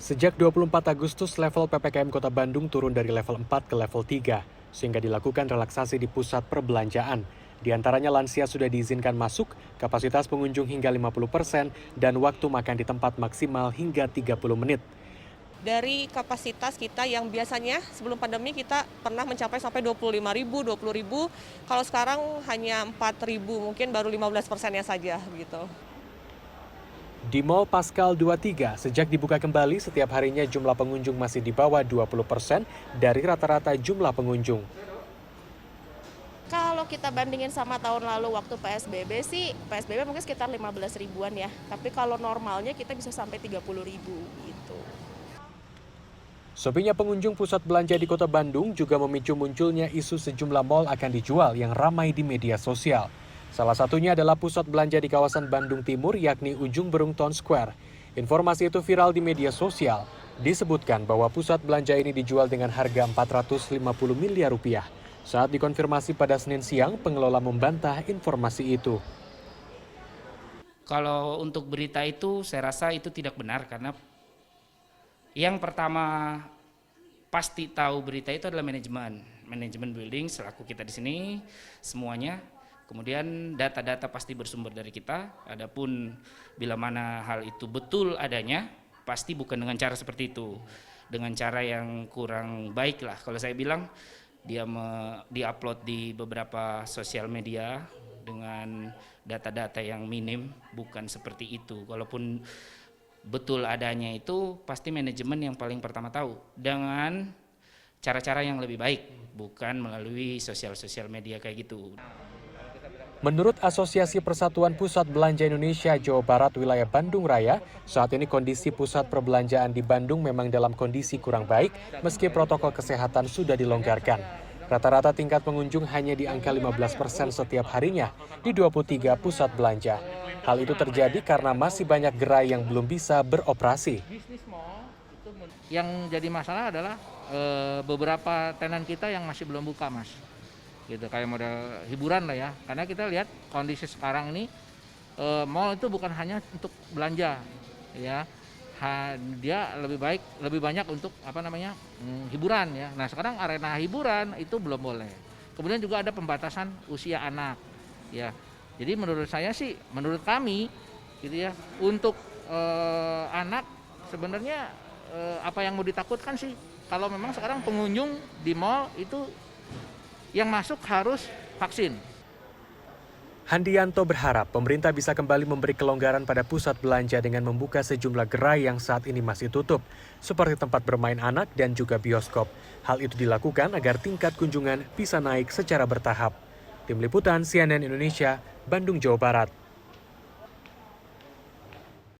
Sejak 24 Agustus, level PPKM Kota Bandung turun dari level 4 ke level 3, sehingga dilakukan relaksasi di pusat perbelanjaan. Di antaranya lansia sudah diizinkan masuk, kapasitas pengunjung hingga 50%, dan waktu makan di tempat maksimal hingga 30 menit. Dari kapasitas kita yang biasanya sebelum pandemi kita pernah mencapai sampai 25.000, 20.000, kalau sekarang hanya 4.000, mungkin baru 15%-nya saja gitu. Di Mall Pascal 23, sejak dibuka kembali, setiap harinya jumlah pengunjung masih di bawah 20% dari rata-rata jumlah pengunjung. Kalau kita bandingin sama tahun lalu waktu PSBB sih, PSBB mungkin sekitar 15 ribuan ya. Tapi kalau normalnya kita bisa sampai 30 ribu gitu. Sepinya pengunjung pusat belanja di Kota Bandung juga memicu munculnya isu sejumlah mal akan dijual yang ramai di media sosial. Salah satunya adalah pusat belanja di kawasan Bandung Timur, yakni Ujung Berung Town Square. Informasi itu viral di media sosial. Disebutkan bahwa pusat belanja ini dijual dengan harga 450 miliar rupiah. Saat dikonfirmasi pada Senin siang, pengelola membantah informasi itu. Kalau untuk berita itu saya rasa itu tidak benar karena yang pertama pasti tahu berita itu adalah manajemen building selaku kita di sini semuanya. Kemudian data-data pasti bersumber dari kita. Adapun bila mana hal itu betul adanya, pasti bukan dengan cara seperti itu, dengan cara yang kurang baik lah. Kalau saya bilang dia diupload di beberapa sosial media dengan data-data yang minim, bukan seperti itu. Walaupun betul adanya itu pasti manajemen yang paling pertama tahu dengan cara-cara yang lebih baik, bukan melalui sosial media kayak gitu. Menurut Asosiasi Persatuan Pusat Belanja Indonesia Jawa Barat wilayah Bandung Raya, saat ini kondisi pusat perbelanjaan di Bandung memang dalam kondisi kurang baik meski protokol kesehatan sudah dilonggarkan. Rata-rata tingkat pengunjung hanya di angka 15% setiap harinya di 23 pusat belanja. Hal itu terjadi karena masih banyak gerai yang belum bisa beroperasi. Yang jadi masalah adalah beberapa tenan kita yang masih belum buka, Mas. Gitu, kayak model hiburan lah ya. Karena kita lihat kondisi sekarang ini mall itu bukan hanya untuk belanja, ya. Dia lebih banyak untuk hiburan ya. Nah, sekarang arena hiburan itu belum boleh. Kemudian juga ada pembatasan usia anak, ya. Jadi menurut kami gitu ya, untuk anak sebenarnya apa yang mau ditakutkan sih kalau memang sekarang pengunjung di mall itu yang masuk harus vaksin. Handianto berharap pemerintah bisa kembali memberi kelonggaran pada pusat belanja dengan membuka sejumlah gerai yang saat ini masih tutup, seperti tempat bermain anak dan juga bioskop. Hal itu dilakukan agar tingkat kunjungan bisa naik secara bertahap. Tim Liputan CNN Indonesia, Bandung, Jawa Barat.